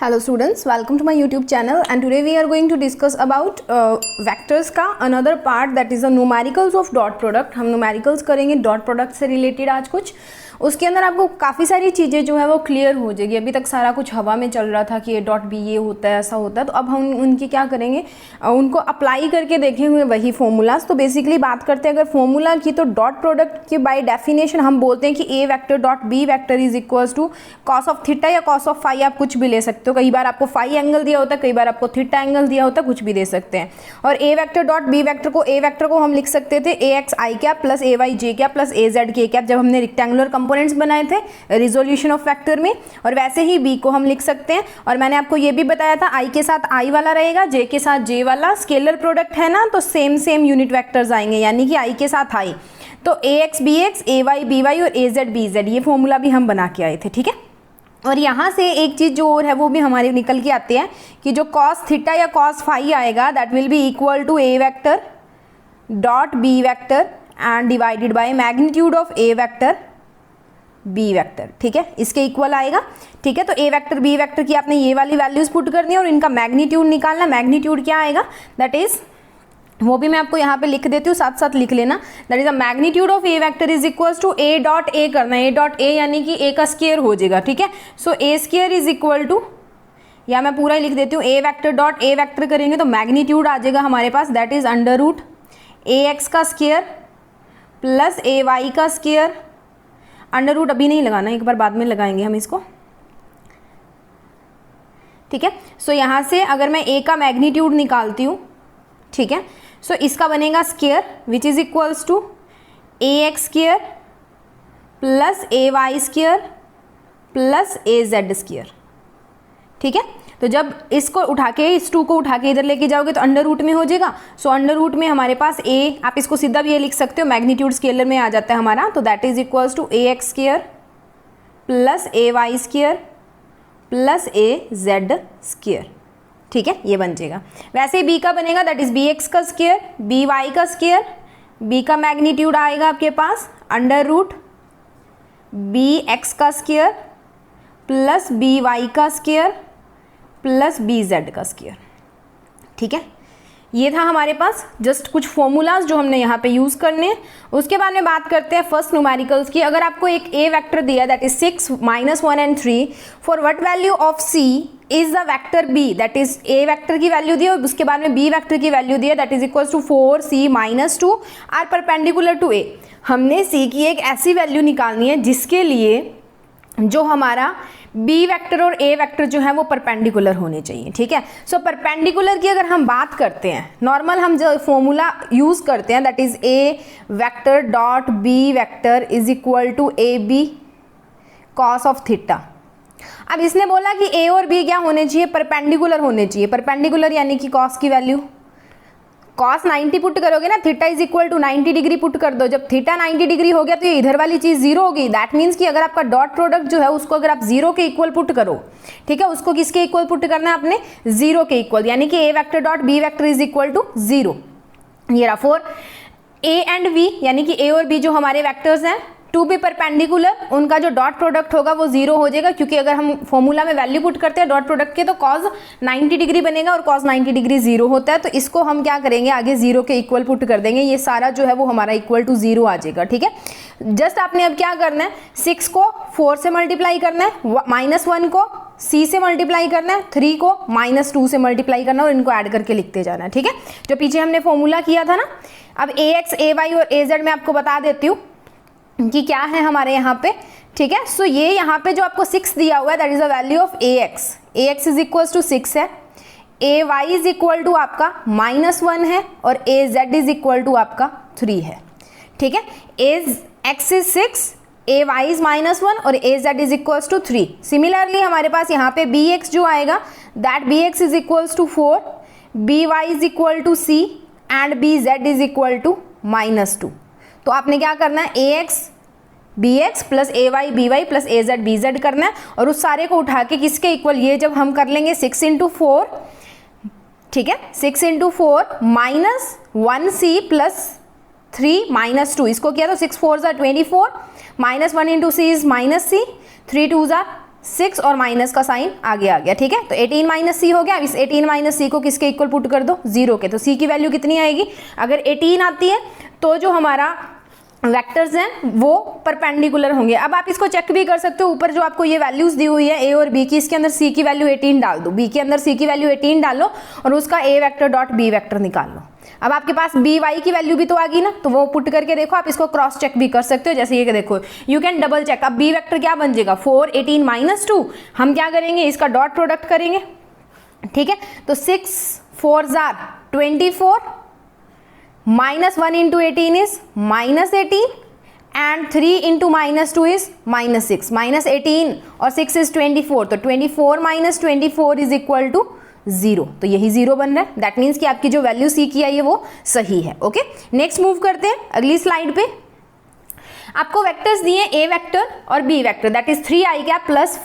Hello students, welcome to my YouTube channel and today we are going to discuss about vectors का another part that is the numericals of dot product। हम numericals करेंगे dot product से related आज कुछ। उसके अंदर आपको काफ़ी सारी चीज़ें जो है वो क्लियर हो जाएगी। अभी तक सारा कुछ हवा में चल रहा था कि ये डॉट बी ये होता है ऐसा होता है, तो अब हम उनकी क्या करेंगे, उनको अप्लाई करके देखेंगे वही फॉर्मूलाज। तो बेसिकली बात करते हैं अगर फॉर्मूला की, तो डॉट प्रोडक्ट के बाय डेफिनेशन हम बोलते हैं कि A vector dot B vector is equals to cos of theta या कॉस ऑफ फाई, आप कुछ भी ले सकते हो। कई बार आपको फाई एंगल दिया होता है, कई बार आपको थीटा एंगल दिया होता है, कुछ भी दे सकते हैं। और a vector dot B vector को, ए वेक्टर को हम लिख सकते थे ए एक्स आई कैप प्लस ए वाई जे कैप प्लस ए जेड के कैप, जब हमने रेक्टेंगुलर कंपोनेंट्स बनाए थे रिजोल्यूशन ऑफ वेक्टर में। और वैसे ही बी को हम लिख सकते हैं, और मैंने आपको ये भी बताया था आई के साथ आई वाला रहेगा, जे के साथ जे वाला। स्केलर प्रोडक्ट है ना, तो सेम यूनिट वेक्टर्स आएंगे, यानी कि आई के साथ आई। तो ए एक्स बी एक्स, ए वाई बी वाई और ए जेड बी जेड, ये फॉर्मूला भी हम बना के आए थे, ठीक है। और यहाँ से एक चीज़ जो और है वो भी हमारी निकल के आती है कि जो कॉस थीटा या कॉस फाई आएगा that will be equal to a vector dot B vector and divided by magnitude of a vector b vector, ठीक है, इसके इक्वल आएगा, ठीक है। तो ए वेक्टर बी वेक्टर की आपने ये वाली वैल्यूज पुट करनी है और इनका मैग्नीट्यूड निकालना। मैग्नीट्यूड क्या आएगा, दैट इज, वो भी मैं आपको यहाँ पे लिख देती हूँ, साथ साथ लिख लेना। That is the magnitude of a vector is equals to a dot a करना है, ए डॉट ए यानी कि ए का स्क्वायर हो जाएगा, ठीक है। So A square is equal to, या मैं पूरा ही लिख देती हूँ, A vector dot A vector करेंगे तो मैग्नीट्यूड आ जाएगा हमारे पास, that is under root A X का स्क्वायर प्लस ए वाई का स्क्वायर। अंडर रूट अभी नहीं लगाना, एक बार बाद में लगाएंगे हम इसको, ठीक है। सो यहाँ से अगर मैं ए का मैग्नीट्यूड निकालती हूँ, ठीक है, सो इसका बनेगा square which is equals to a x square plus A y square plus A z square, ठीक है। तो जब इसको उठा के, इस टू को उठा के इधर लेके जाओगे तो अंडर रूट में हो जाएगा। सो अंडर रूट में हमारे पास ए, आप इसको सीधा भी ये लिख सकते हो, मैग्नीट्यूड स्केलर में आ जाता है हमारा, तो that is equals to a x square plus A y square plus A z square, ठीक है, ये बन जाएगा। वैसे बी का बनेगा, दैट इज बी एक्स का स्क्वायर बी वाई का स्क्वायर, बी का मैग्नीट्यूड आएगा आपके पास अंडर रूट बी एक्स का स्क्वायर प्लस बी वाई का स्क्वायर प्लस बी जेड का स्क्वायर, ठीक है। ये था हमारे पास जस्ट कुछ फॉर्मूलाज जो हमने यहाँ पे यूज़ करने हैं। उसके बाद में बात करते हैं फर्स्ट न्यूमेरिकल्स की। अगर आपको एक ए वेक्टर दिया that is 6 -1 and 3 for what value of C is the vector B, that is A vector की वैल्यू दी और उसके बाद में बी वेक्टर की वैल्यू दी है that is equals to 4 c - 2 are perpendicular to A. हमने सी की एक ऐसी वैल्यू निकालनी है जिसके लिए जो हमारा बी वेक्टर और ए वेक्टर जो है वो परपेंडिकुलर होने चाहिए, ठीक है। सो परपेंडिकुलर की अगर हम बात करते हैं, नॉर्मल हम जो फॉर्मूला यूज करते हैं that is A vector dot B vector is equal to a b cos of theta. अब इसने बोला कि ए और बी क्या होने चाहिए, परपेंडिकुलर होने चाहिए। परपेंडिकुलर यानी कि कॉस की वैल्यू, कॉस 90 पुट करोगे ना, theta is equal to 90 degree put कर दो। जब थीटा 90 डिग्री हो गया तो ये इधर वाली चीज जीरो होगी। दैट मीन्स कि अगर आपका डॉट प्रोडक्ट जो है उसको अगर आप जीरो के इक्वल पुट करो, ठीक है, उसको किसके इक्वल पुट करना है आपने, जीरो के इक्वल, यानी कि A vector dot B vector is equal to zero. ये रहा फोर ए एंड बी, यानी कि ए और बी जो हमारे वेक्टर्स हैं टू बी परपेंडिकुलर, उनका जो डॉट प्रोडक्ट होगा वो जीरो हो जाएगा, क्योंकि अगर हम फॉर्मूला में वैल्यू पुट करते हैं डॉट प्रोडक्ट के तो कॉस 90 डिग्री बनेगा और कॉस 90 डिग्री जीरो होता है। तो इसको हम क्या करेंगे, आगे जीरो के इक्वल पुट कर देंगे, ये सारा जो है वो हमारा इक्वल टू जीरो आ जाएगा, ठीक है। जस्ट आपने अब क्या करना है, 6 को 4 से मल्टीप्लाई करना है, -1 को c से मल्टीप्लाई करना है, 3 को -2 से मल्टीप्लाई करना है और इनको ऐड करके लिखते जाना है, ठीक है, जो पीछे हमने फॉर्मूला किया था ना। अब ए एक्स ए वाई और ए जेड मैं आपको बता देती हूँ कि क्या है हमारे यहाँ पे, ठीक है। सो ये यहाँ पे जो आपको 6 दिया हुआ है that is the value of A X is equals to 6 है, A Y is equal to आपका -1 है और A Z is equal to आपका 3 है, ठीक है। ए X is 6, A Y is -1 और A Z is equals to 3। Similarly हमारे पास यहाँ पे बी एक्स जो आएगा that B X is equals to 4, B Y is equal to c and b z is equal to -2। तो आपने क्या करना है, ए एक्स बी एक्स प्लस ए वाई बी वाई प्लस ए जेड बी जेड करना है और उस सारे को उठा के किसके इक्वल, ये जब हम कर लेंगे 6 × 4, ठीक है, 6 × 4 -1c प्लस 3 -2, इसको किया तो 6 4 = 24, -1 × c इज -c, 3 2 = 6 और माइनस का साइन आगे आ गया, ठीक है। तो 18 माइनस सी हो गया। इस 18 माइनस सी को किसके इक्वल पुट कर दो, 0 के। तो सी की वैल्यू कितनी आएगी, अगर 18 आती है तो जो हमारा वेक्टर्स हैं वो परपेंडिकुलर होंगे। अब आप इसको चेक भी कर सकते हो, ऊपर जो आपको ये वैल्यूज दी हुई है ए और बी की, इसके अंदर सी की वैल्यू 18 डाल दो, बी के अंदर सी की वैल्यू 18 डालो और उसका ए वेक्टर डॉट बी वेक्टर निकाल लो। अब आपके पास बी वाई की वैल्यू भी तो आ गई ना, तो वो पुट करके देखो, आप इसको क्रॉस चेक भी कर सकते हो। जैसे ये देखो, यू कैन डबल चेक। अब बी वेक्टर क्या बन जाएगा, 4 18 माइनस 2, हम क्या करेंगे, इसका डॉट प्रोडक्ट करेंगे, ठीक है। तो 6 4 jar 24, minus 1 into 18 is minus 18 and 3 into minus 2 is minus 6, minus 18 और 6 इज 24, तो 24 माइनस 24 इज इक्वल टू 0। तो यही 0 बन रहा है। दैट मीन्स कि आपकी जो वैल्यू सी की आई है वो सही है। ओके, नेक्स्ट मूव करते हैं अगली स्लाइड पे। आपको वेक्टर्स दिए ए वेक्टर और b vector, that is 3i cap plus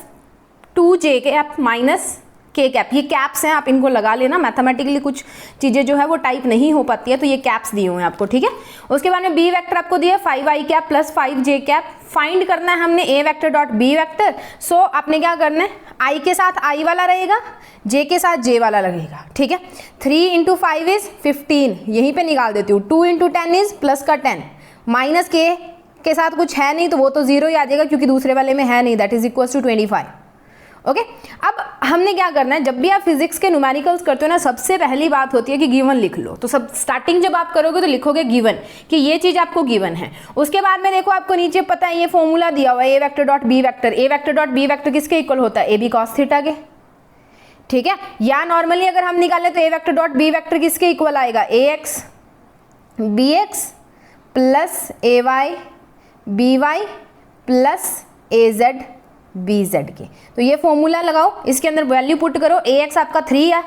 2j cap minus k cap. ये कैप्स हैं, आप इनको लगा लेना। मैथमेटिकली कुछ चीज़ें जो है वो टाइप नहीं हो पाती है, तो ये कैप्स दिए हुए हैं आपको, ठीक है। उसके बाद में बी वेक्टर आपको दिया 5i cap plus 5j cap. Find करना है हमने ए वेक्टर डॉट बी वेक्टर। सो आपने क्या करना है, आई के साथ आई वाला रहेगा, जे के साथ जे वाला लगेगा, ठीक है। 3 इंटू 5 इज 15, यहीं पे निकाल देती हूँ। 2 इंटू 10 इज प्लस का 10, माइनस के साथ कुछ है नहीं तो वो तो 0 ही आ जाएगा क्योंकि दूसरे वाले में है नहीं, that is equal to 25। Okay, अब हमने क्या करना है, जब भी आप फिजिक्स के न्यूमेरिकल्स करते हो ना, सबसे पहली बात होती है कि गिवन लिख लो। तो सब स्टार्टिंग जब आप करोगे तो लिखोगे गिवन, कि ये चीज आपको गिवन है। उसके बाद में देखो, आपको नीचे पता है ये फॉर्मूला दिया हुआ है, A vector dot B vector. A vector dot B vector किसके इक्वल होता है, ए बी कॉस थीटा के, ठीक है। या नॉर्मली अगर हम निकालें तो ए वेक्टर डॉट बी वेक्टर किसके इक्वल आएगा, ए एक्स बी एक्स प्लस ए वाई बी वाई प्लस ए जेड बी जेड के। तो ये फॉर्मूला लगाओ, इसके अंदर वैल्यू पुट करो। ए एक्स आपका 3 है,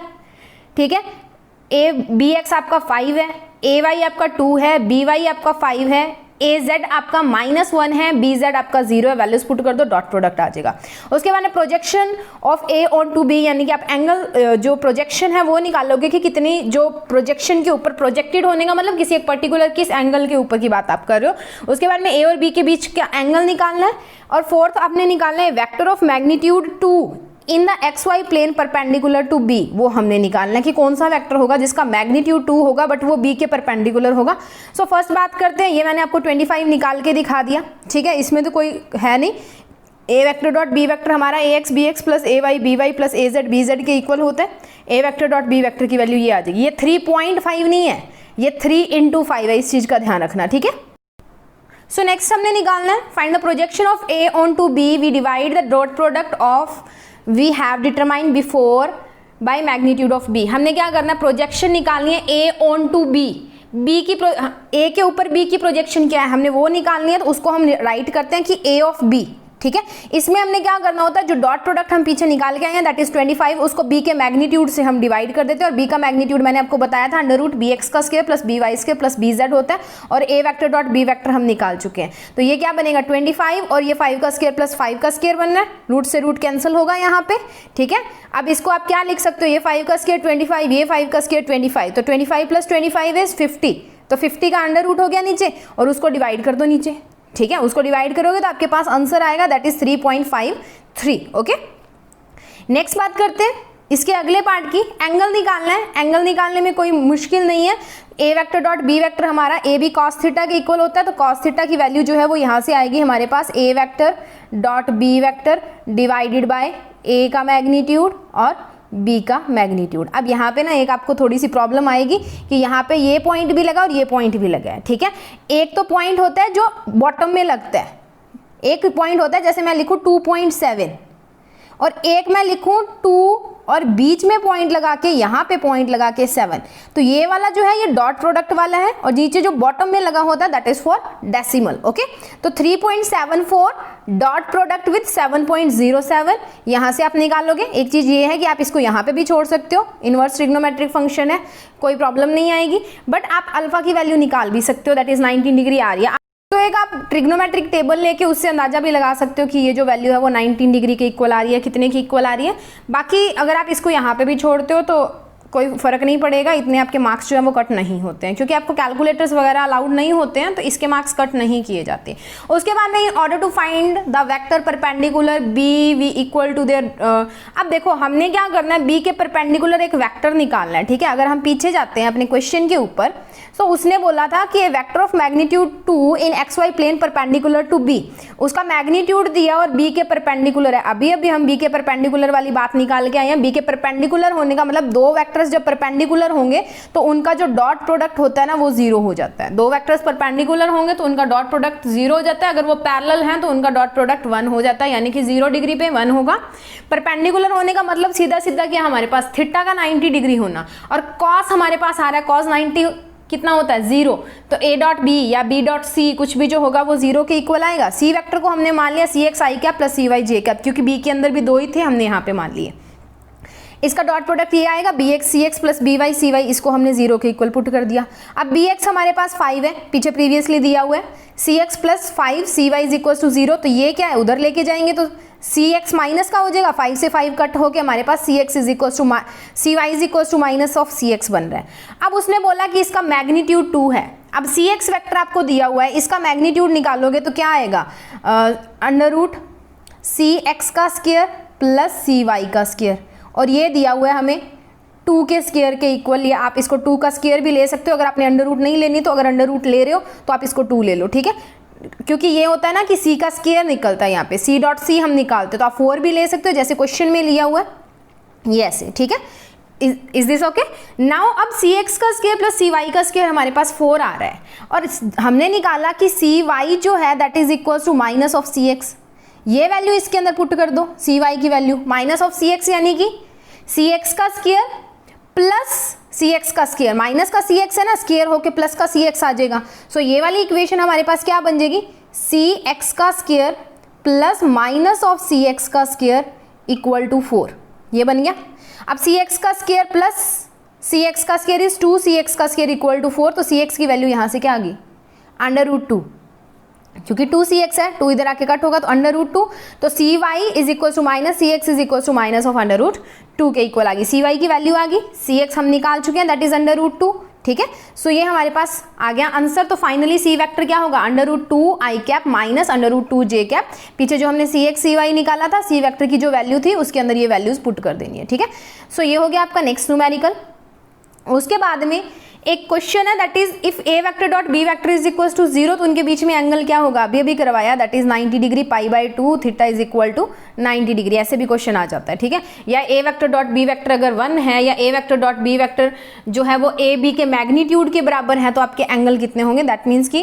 ठीक है, ए बी एक्स आपका 5 है, ए वाई आपका 2 है, बी वाई आपका 5 है, ए जेड आपका -1 है, बी जेड आपका 0 है। वैल्यूज पुट कर दो, डॉट प्रोडक्ट आ जाएगा। उसके बाद में projection of a on to b, यानी कि आप एंगल जो प्रोजेक्शन है वो निकालोगे कि कितनी, जो प्रोजेक्शन के ऊपर प्रोजेक्टेड होने का मतलब किसी एक पर्टिकुलर किस एंगल के ऊपर की बात आप कर रहे हो। उसके बाद में ए और बी के बीच का एंगल निकालना है। और फोर्थ आपने निकालना है vector of magnitude 2 in the x y plane perpendicular to b. वो हमने निकालना है कि कौन सा वेक्टर होगा जिसका मैग्नीट्यूड 2 होगा बट वो बी के परपेंडिकुलर होगा। सो फर्स्ट बात करते हैं, ये मैंने आपको 25 निकाल के दिखा दिया, ठीक है, इसमें तो कोई है नहीं। ए वेक्टर डॉट बी वेक्टर हमारा ए एक्स बी एक्स प्लस ए वाई बी वाई प्लस ए जेड बी जेड के इक्वल होता है। A vector dot B vector की वैल्यू ये आ जाएगी। ये 3.5 नहीं है, ये 3 इंटू 5 है, इस चीज का ध्यान रखना, ठीक है। सो नेक्स्ट हमने निकालना है find the projection of a on to b. We divide the dot product of we have determined before by magnitude of b. हमने क्या करना है, प्रोजेक्शन निकालनी है a on to b. B की ए के ऊपर बी की प्रोजेक्शन क्या है हमने वो निकालनी है, तो उसको हम राइट करते हैं कि ए ऑफ बी, ठीक है। इसमें हमने क्या करना होता है, जो डॉट प्रोडक्ट हम पीछे निकाल के आए हैं दैट इज 25, उसको बी के मैग्नीट्यूड से हम डिवाइड कर देते हैं। और बी का मैग्नीट्यूड मैंने आपको बताया था अंडर रूट बी एक्स का square plus B y square plus b z होता है। और a vector dot B vector हम निकाल चुके हैं, तो ये क्या बनेगा 25 और ये 5 का स्क्वायर प्लस 5 का स्क्वायर बनना है। रूट से रूट कैंसिल होगा यहाँ पे, ठीक है। अब इसको आप क्या लिख सकते हो, ये 5 का स्क्वायर 25, ये 5 का स्क्वायर 25, तो 25 प्लस 25 इज 50, तो 50 का अंडर रूट हो गया नीचे और उसको डिवाइड कर दो नीचे, ठीक है। उसको डिवाइड करोगे तो आपके पास आंसर आएगा दैट इज 3.53। ओके, नेक्स्ट बात करते हैं इसके अगले पार्ट की। एंगल निकालना है, एंगल निकालने में कोई मुश्किल नहीं है। A vector dot B vector हमारा ए बी कॉस थीटा के इक्वल होता है, तो कॉस थीटा की वैल्यू जो है वो यहाँ से आएगी हमारे पास A vector dot B vector divided by A का मैग्नीट्यूड और बी का मैग्नीट्यूड। अब यहाँ पे ना एक आपको थोड़ी सी प्रॉब्लम आएगी कि यहाँ पे ये पॉइंट भी लगा और ये पॉइंट भी लगा है, ठीक है। एक तो पॉइंट होता है जो बॉटम में लगता है, एक पॉइंट होता है जैसे मैं लिखूँ 2.7 और एक मैं लिखूँ 2 और बीच में पॉइंट लगा के यहाँ पे पॉइंट लगा के 7, तो ये वाला जो है ये डॉट प्रोडक्ट वाला है और नीचे जो बॉटम में लगा होता है that is for decimal. Okay, तो 3.74 डॉट प्रोडक्ट विथ 7.07 यहाँ से आप निकालोगे। एक चीज ये है कि आप इसको यहाँ पे भी छोड़ सकते हो, इनवर्स ट्रिग्नोमेट्रिक फंक्शन है, कोई प्रॉब्लम नहीं आएगी। बट आप अल्फा की वैल्यू निकाल भी सकते हो, दैट इज 19 डिग्री आ रही है। तो एक आप ट्रिग्नोमेट्रिक टेबल लेके उससे अंदाजा भी लगा सकते हो कि ये जो वैल्यू है वो 19 डिग्री के इक्वल आ रही है, कितने की इक्वल आ रही है। बाकी अगर आप इसको यहाँ पे भी छोड़ते हो तो कोई फ़र्क नहीं पड़ेगा, इतने आपके मार्क्स जो है वो कट नहीं होते हैं, क्योंकि आपको कैलकुलेटर्स वगैरह अलाउड नहीं होते हैं, तो इसके मार्क्स कट नहीं किए जाते। उसके बाद में in order to find the vector perpendicular b we equal to there, अब देखो हमने क्या करना है, बी के परपेंडिकुलर एक वेक्टर निकालना है, ठीक है। अगर हम पीछे जाते हैं अपने क्वेश्चन के ऊपर, तो उसने बोला था कि vector of magnitude 2 in x y plane perpendicular to b, उसका मैग्नीट्यूड दिया और बी के परपेंडिकुलर है। अभी अभी हम बी के परपेंडिकुलर वाली बात निकाल के आए हैं। बी के परपेंडिकुलर होने का मतलब दो वेक्टर्स जब परपेंडिकुलर होंगे तो उनका जो डॉट प्रोडक्ट होता है ना वो जीरो हो जाता है। दो वेक्टर्स परपेंडिकुलर होंगे तो उनका डॉट प्रोडक्ट जीरो हो जाता है, अगर वो पैरेलल हैं तो उनका डॉट प्रोडक्ट 1 हो जाता है, यानी कि 0 डिग्री पे 1 होगा। परपेंडिकुलर होने का मतलब सीधा सीधा क्या हमारे पास थीटा का 90 डिग्री होना, और कॉस हमारे पास आ रहा है, कॉस 90 कितना होता है 0, तो a डॉट बी या b डॉट सी कुछ भी जो होगा वो 0 के इक्वल आएगा। सी वेक्टर को हमने मान लिया सी एक्स आई कैप प्लस सी वाई जे कैप, क्योंकि b के अंदर भी दो ही थे, हमने यहाँ पे मान लिए। इसका डॉट प्रोडक्ट ये आएगा B X C X plus B Y C Y, इसको हमने 0 के इक्वल पुट कर दिया। अब बी एक्स हमारे पास 5 है, पीछे प्रीवियसली दिया हुआ है, C X plus 5 C Y is equal to 0, तो ये क्या है उधर लेके जाएंगे तो सी एक्स माइनस का हो जाएगा, 5 से 5 कट होके हमारे पास C X is equal to C Y is equal to minus of C X बन रहा है। अब उसने बोला कि इसका मैग्नीट्यूड 2 है। अब सी एक्स वैक्टर आपको दिया हुआ है, इसका मैग्नीट्यूड निकालोगे तो क्या आएगा, अंडर रूट सी एक्स का स्क्वायर प्लस सी वाई का स्क्वायर, और ये दिया हुआ है हमें 2 के स्क्वायर के इक्वल, या आप इसको 2 का स्क्वायर भी ले सकते हो अगर आपने अंडर रूट नहीं लेनी, तो अगर अंडर रूट ले रहे हो तो आप इसको 2 ले लो, ठीक है। क्योंकि ये होता है ना कि c का स्क्वायर निकलता है, यहाँ पे c डॉट c हम निकालते, तो आप 4 भी ले सकते हो जैसे क्वेश्चन में लिया हुआ है, ये ऐसे, ठीक है। Is this okay. नाउ अब सी एक्स का स्क्वायर प्लस सी वाई का स्क्वायर हमारे पास 4 आ रहा है, और हमने निकाला कि सी वाई जो है that is equal to minus of C x, ये वैल्यू इसके अंदर पुट कर दो, सी वाई की value minus of C x, यानी कि सी एक्स का स्क्वायर प्लस सी एक्स का स्क्वायर, माइनस का सी एक्स है ना, स्क्वायर होके प्लस का सी एक्स आ जाएगा। सो ये वाली इक्वेशन हमारे पास क्या बन जाएगी, सी एक्स का square plus minus of C x का स्क्वायर इक्वल टू 4, ये बन गया। अब सी एक्स का स्क्वायर प्लस सी एक्स का स्क्वायर इज 2, सी एक्स का स्क्वायर इक्वल टू 4, तो सी एक्स की वैल्यू यहाँ से क्या आ गई, अंडर रूट 2, क्योंकि 2 सी एक्स है, 2 इधर आके कट होगा तो अंडर रूट 2, तो C Y is equal to minus C X is equal to minus of under root 2 के इक्वल आ गई। सी वाई की वैल्यू आ गई, सी एक्स हम निकाल चुके हैं दैट इज अंडर रूट 2, ठीक है। सो ये हमारे पास आ गया आंसर। तो फाइनली सी वेक्टर क्या होगा, अंडर रूट 2 आई कैप माइनस अंडर रूट 2 जे कैप, पीछे जो हमने सी एक्स सी वाई निकाला था, सी वेक्टर की जो वैल्यू थी उसके अंदर ये वैल्यूज पुट कर देनी है, ठीक है। सो ये हो गया आपका नेक्स्ट न्यूमेरिकल। उसके बाद में एक क्वेश्चन है that is if a vector dot B vector is equal to 0, तो उनके बीच में एंगल क्या होगा, अभी अभी करवाया, that is 90 degree, pi by 2 theta is equal to 90 degree, ऐसे भी क्वेश्चन आ जाता है, ठीक है। या a vector dot B vector अगर 1 है, या a vector dot B vector जो है वो ए बी के मैग्नीट्यूड के बराबर है, तो आपके एंगल कितने होंगे, दैट मीन्स कि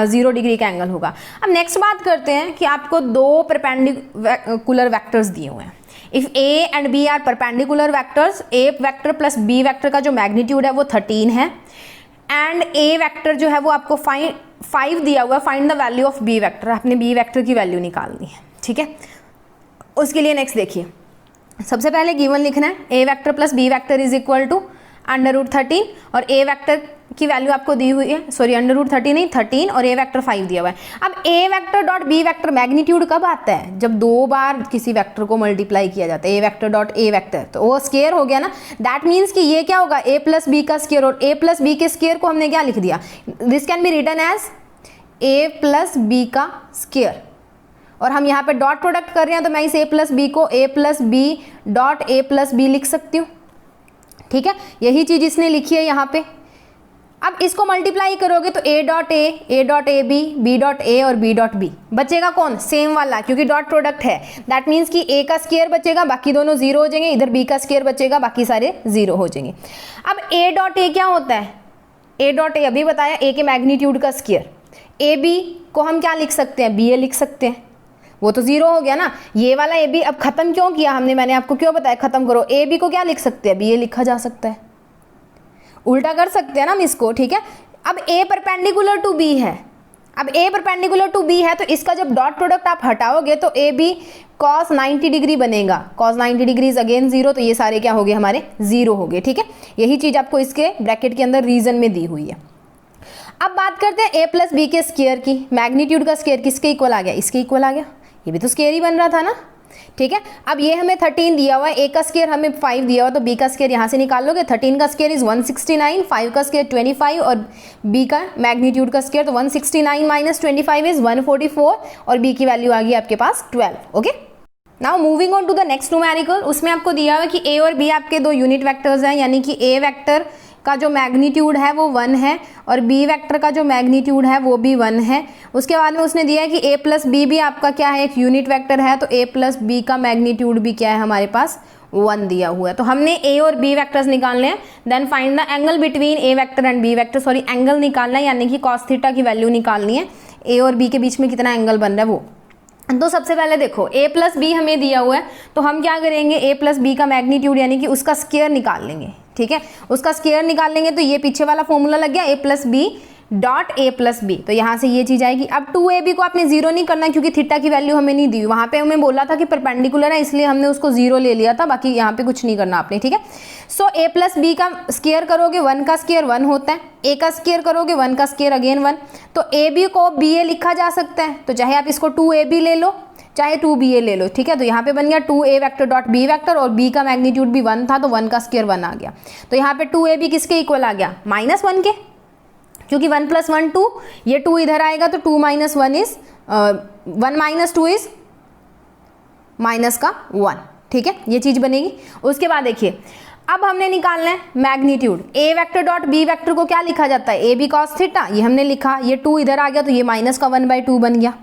0 डिग्री का एंगल होगा। अब नेक्स्ट बात करते हैं कि आपको दो परपेंडिकुलर वेक्टर्स दिए हुए हैं। If a and b are perpendicular vectors, a vector plus B vector का जो मैग्नीट्यूड है वो 13 है, एंड ए वेक्टर जो है वो आपको 5 दिया हुआ है, find the value of b vector, आपने बी वेक्टर की वैल्यू निकालनी है, ठीक है। उसके लिए नेक्स्ट देखिए, सबसे पहले गिवन लिखना है A vector plus B vector is equal to under root 13, और ए वेक्टर की वैल्यू आपको दी हुई है, सॉरी अंडर रूट 13 नहीं 13, और ए वेक्टर 5 दिया हुआ है। अब A vector dot B vector magnitude कब आता है, जब 2 बार किसी वेक्टर को मल्टीप्लाई किया जाता है, A vector dot A vector, तो वो स्क्वायर हो गया ना, दैट मीन्स कि ये क्या होगा, ए प्लस बी का स्क्वायर, और ए प्लस बी के स्क्वायर को हमने क्या लिख दिया, this can be written as a plus b का स्क्वायर, और हम यहाँ पे डॉट प्रोडक्ट कर रहे हैं तो मैं इस ए प्लस बी को A plus B dot A plus B लिख सकती हूँ, ठीक है। यही चीज इसने लिखी है यहाँ पे। अब इसको मल्टीप्लाई करोगे तो a dot a b dot a और बी डॉट बी, बचेगा कौन, सेम वाला, क्योंकि डॉट प्रोडक्ट है, दैट मीन्स कि ए का स्क्वायर बचेगा, बाकी दोनों 0 हो जाएंगे, इधर बी का स्क्वायर बचेगा, बाकी सारे 0 हो जाएंगे। अब ए डॉट ए क्या होता है, ए डॉट ए अभी बताया, ए के मैग्नीट्यूड का स्क्वायर, ए बी को हम क्या लिख सकते हैं, बी ए लिख सकते हैं, वो तो 0 हो गया ना, ये वाला ए बी अब खत्म क्यों किया हमने, मैंने आपको क्यों बताया खत्म करो, ए बी को क्या लिख सकते हैं, बी ए लिखा जा सकता है, उल्टा कर सकते हैं ना हम इसको, ठीक है। अब ए परपेंडिकुलर टू बी है, अब ए परपेंडिकुलर टू बी है, तो इसका जब डॉट प्रोडक्ट आप हटाओगे तो ए बी कॉस 90 डिग्री बनेगा, कॉस 90 डिग्री इज अगेन 0, तो ये सारे क्या हो गए हमारे 0 हो गए, ठीक है। यही चीज आपको इसके ब्रैकेट के अंदर रीजन में दी हुई है। अब बात करते हैं ए प्लस बी के स्क्वायर की, मैग्नीट्यूड का स्क्वायर किसके इक्वल आ गया, इसके इक्वल आ गया, ये भी तो स्क्वायर ही बन रहा था ना, ठीक है। अब ये हमें 13 दिया हुआ है, ए का स्क्वायर हमें 5 दिया हुआ, तो बी का स्क्वायर यहाँ से निकाल लोगे। 13 का स्क्वायर इज 169, 5 का स्क्वायर 25 और बी का मैग्नीट्यूड का स्क्वायर, तो 169 माइनस 25 इज 144 और बी की वैल्यू आ गई आपके पास 12। Okay, now moving on to the next numerical. उसमें आपको दिया हुआ है कि ए और बी आपके दो यूनिट वेक्टर्स हैं, यानी कि ए वेक्टर का जो मैग्नीट्यूड है वो 1 है और बी वेक्टर का जो मैग्नीट्यूड है वो भी 1 है। उसके बाद में उसने दिया है कि ए प्लस बी भी आपका क्या है, एक यूनिट वेक्टर है, तो ए प्लस बी का मैग्नीट्यूड भी क्या है हमारे पास 1 दिया हुआ है। तो हमने ए और बी वेक्टर्स निकालने हैं। Then find the angle between a vector and b vector, sorry angle निकालना है, यानी कि कॉस थीटा की वैल्यू निकालनी है, ए और बी के बीच में कितना एंगल बन रहा है वो। तो सबसे पहले देखो ए प्लस बी हमें दिया हुआ है, तो हम क्या करेंगे, ए प्लस बी का मैग्नीट्यूड यानी कि उसका स्क्वायर निकाल लेंगे। ठीक है, उसका स्क्वायर निकाल लेंगे, तो ये पीछे वाला फॉर्मूला लग गया, A plus B dot A plus B, तो यहाँ से ये चीज़ आएगी। अब 2ab को आपने जीरो नहीं करना क्योंकि थीटा की वैल्यू हमें नहीं दी, वहाँ पे हमें बोला था कि परपेंडिकुलर है इसलिए हमने उसको जीरो ले लिया था, बाकी यहाँ पे कुछ नहीं करना आपने। ठीक है, सो ए प्लस बी का स्क्वायर करोगे 1 का स्क्वायर 1 होता है, ए का स्क्वायर करोगे 1 का स्क्वायर अगेन 1, तो ए बी को बी ए लिखा जा सकता है, तो चाहे आप इसको 2ab ले लो चाहे 2ba ले लो। ठीक है, तो यहाँ पे बन गया 2a vector dot B vector और b का मैग्नीट्यूड भी 1 था, तो 1 का स्क्वायर 1 आ गया, तो यहाँ पे 2ab किसके इक्वल आ गया, -1 के, क्योंकि 1 + 1 2, ये 2 इधर आएगा तो 2 - 1 इज 1 - 2 इज -1। ठीक है, ये चीज़ बनेगी। उसके बाद देखिए अब हमने निकालना है मैग्नीट्यूड, ए वेक्टर डॉट बी वेक्टर को क्या लिखा जाता है, ए बी कॉस थीटा, ये हमने लिखा, ये 2 इधर आ गया तो ये -1/2 बन गया।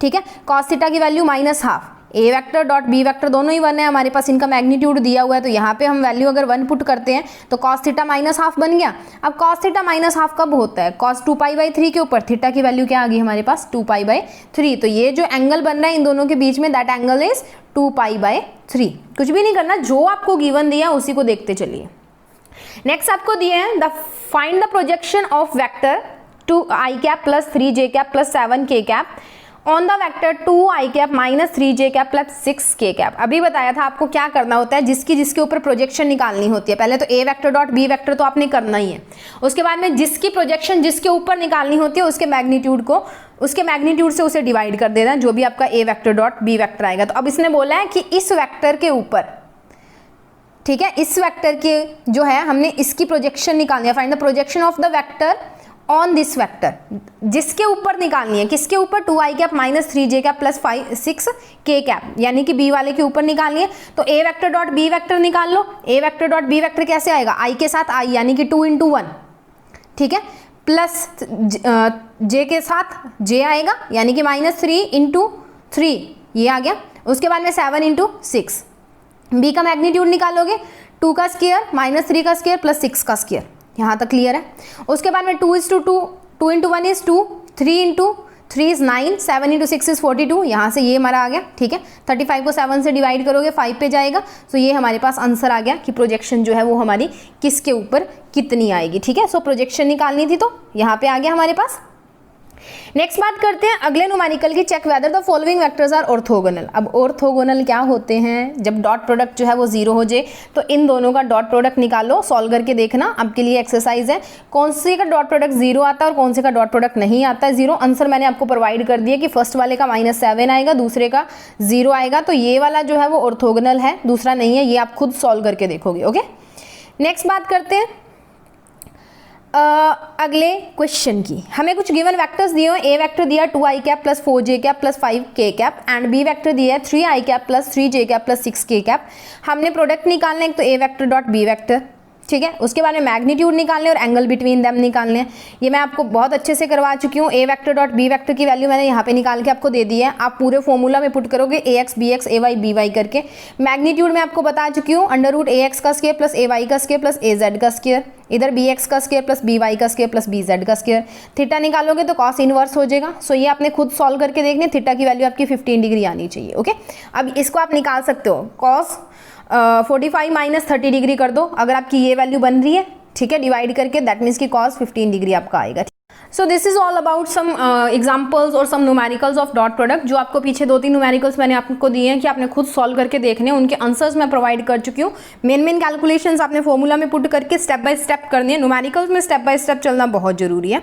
ठीक है, कॉस थीटा की वैल्यू -½ ए वेक्टर डॉट बी वेक्टर दोनों ही 1 है हमारे पास, इनका मैग्नीट्यूड दिया हुआ है, तो यहाँ पे हम वैल्यू अगर 1 पुट करते हैं तो कॉस थीटा -½ बन गया। अब कॉस थीटा -½ कब होता है, कॉस 2π/3 के ऊपर, थीटा की वैल्यू क्या आ गई हमारे पास 2π/3, तो ये जो एंगल बन रहा है इन दोनों के बीच में दैट एंगल इज 2π/3। कुछ भी नहीं करना, जो आपको गिवन दिया उसी को देखते चलिए। नेक्स्ट आपको दिए हैं the find the projection of vector 2i + 3j + 7k on the vector 2i - 3j + 6k। अभी बताया था आपको क्या करना होता है, जिसके ऊपर प्रोजेक्शन निकालनी होती है। पहले तो ए वेक्टर डॉट बी वेक्टर तो आपने करना ही है, उसके बाद में जिसकी प्रोजेक्शन जिसके ऊपर निकालनी होती है उसके मैग्नीट्यूड से उसे डिवाइड कर देना, जो भी आपका ए वेक्टर डॉट बी वेक्टर आएगा। तो अब इसने बोला है कि इस वेक्टर के ऊपर, ठीक है, इस वेक्टर के जो है हमने इसकी प्रोजेक्शन निकालनी है, find the projection of the vector on this vector, जिसके ऊपर निकालनी है, किसके ऊपर, 2i - 3j + 6k, यानी कि बी वाले के ऊपर निकालनी है। तो ए वेक्टर डॉट बी वेक्टर निकाल लो, ए वेक्टर डॉट बी वेक्टर कैसे आएगा, i के साथ i यानी कि 2 × 1, ठीक है, प्लस j के साथ j आएगा यानी कि -3 × 3 ये आ गया। उसके बाद में 7 × 6, बी का मैग्नीट्यूड निकालोगे 2 का स्क्वायर -3 का स्क्वायर + 6 का स्क्वायर, यहाँ तक क्लियर है। उसके बाद में 2 × 2, 2 × 1 इज 2, 3 × 3 इज 9, 7 × 6 इज 42, यहाँ से ये हमारा आ गया। ठीक है, 35 को 7 से डिवाइड करोगे 5 पे जाएगा, तो ये हमारे पास आंसर आ गया कि प्रोजेक्शन जो है वो हमारी किसके ऊपर कितनी आएगी। ठीक है, सो प्रोजेक्शन निकालनी थी तो यहाँ पे आ गया हमारे पास। नेक्स्ट बात करते हैं अगले न्यूमेरिकल की, check whether the following vectors are orthogonal. अब ऑर्थोगोनल क्या होते हैं, जब डॉट प्रोडक्ट जो है वो 0 हो जाए तो इन दोनों का डॉट प्रोडक्ट निकालो, सॉल्व करके देखना। आपके लिए एक्सरसाइज है, कौन से का डॉट प्रोडक्ट 0 आता है और कौन से का डॉट प्रोडक्ट नहीं आता है 0। आंसर मैंने आपको प्रोवाइड कर दिया कि फर्स्ट वाले का -7 आएगा, दूसरे का 0 आएगा, तो ये वाला जो है वो ऑर्थोगोनल है, दूसरा नहीं है, ये आप खुद सॉल्व करके देखोगे। ओके, नेक्स्ट बात करते हैं अगले क्वेश्चन की। हमें कुछ गिवन वेक्टर्स दिए हुए, ए वेक्टर दिया 2i + 4j + 5k and b vector दिया है 3i + 3j + 6k। हमने प्रोडक्ट निकालना है, एक तो ए वेक्टर डॉट बी वेक्टर, ठीक है, उसके बाद में मैग्नीट्यूड निकालने और एंगल बिटवीन देम निकालने हैं। ये मैं आपको बहुत अच्छे से करवा चुकी हूँ। A vector dot B vector की वैल्यू मैंने यहाँ पे निकाल के आपको दे दी है, आप पूरे फॉर्मूला में पुट करोगे ax bx ay by करके। मैग्नीट्यूड में आपको बता चुकी हूँ, √ax का स्क्वायर + ay का स्क्वायर + az का स्क्वायर, इधर bx का स्क्वायर + by का स्क्वायर + bz का स्क्वायर। थीटा निकालोगे तो कॉस इनवर्स हो जाएगा, सो ये आपने खुद सॉल्व करके देखने, थीटा की वैल्यू आपकी 15 डिग्री आनी चाहिए। ओके, अब इसको आप निकाल सकते हो, कॉस 45 - 30 डिग्री कर दो अगर आपकी ये वैल्यू बन रही है, ठीक है, डिवाइड करके, दैट मीन्स की कॉस 15 डिग्री आपका आएगा। So this is all about some examples और some numericals of dot product. जो आपको पीछे 2-3 न्यूमेरिकल्स मैंने आपको दिए हैं कि आपने खुद सॉल्व करके देखने, उनके आंसर्स मैं प्रोवाइड कर चुकी हूँ। मेन कैलकुलेशंस आपने फॉर्मूला में पुट करके स्टेप बाय स्टेप करनी है। न्यूमेरिकल्स में स्टेप बाय स्टेप चलना बहुत जरूरी है।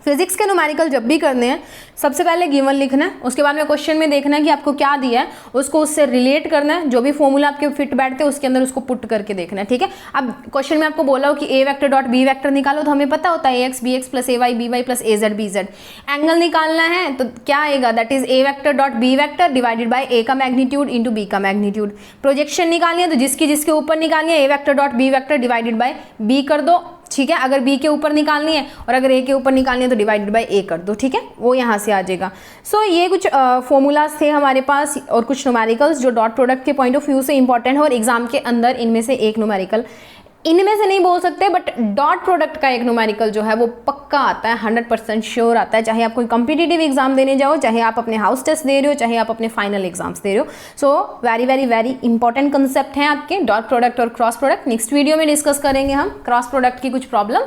फिजिक्स के न्यूमेरिकल जब भी करने हैं सबसे पहले गिवन लिखना है, उसके बाद में क्वेश्चन में देखना है कि आपको क्या दिया है, उसको उससे रिलेट करना है, जो भी फॉर्मूला आपके फिट बैठते हैं उसके अंदर उसको पुट करके देखना है, ठीक है। अब क्वेश्चन में आपको बोला हो कि A vector dot B vector निकालो, तो हमें पता होता है एक्स बी एक्स प्लस ए वाई बी वाई प्लस ए जेड बी जेड। एंगल निकालना है तो क्या आएगा, that is A vector dot B vector divided by A का मैग्नीट्यूड इंटू बी का मैग्नीट्यूड। प्रोजेक्शन निकालनी है तो जिसकी जिसके ऊपर निकालनी है A vector dot B vector divided by B कर दो, ठीक है। अगर बी के ऊपर निकालनी है और अगर ए के ऊपर निकालनी है तो डिवाइडेड बाय ए कर दो, ठीक है, वो यहाँ से आ जाएगा। सो ये कुछ फॉर्मूलाज थे हमारे पास और कुछ न्यूमेरिकल्स जो डॉट प्रोडक्ट के पॉइंट ऑफ व्यू से इंपॉर्टेंट है और एग्जाम के अंदर इनमें से एक न्यूमेरिकल, इनमें से नहीं बोल सकते बट डॉट प्रोडक्ट का एक न्यूमेरिकल जो है वो पक्का आता है, 100% श्योर आता है, चाहे आप कोई कॉम्पिटिटिव एग्जाम देने जाओ, चाहे आप अपने हाउस टेस्ट दे रहे हो, चाहे आप अपने फाइनल एग्जाम्स दे रहे हो। So very very very important concept हैं आपके डॉट प्रोडक्ट और क्रॉस प्रोडक्ट। नेक्स्ट वीडियो में डिस्कस करेंगे हम क्रॉस प्रोडक्ट की कुछ प्रॉब्लम।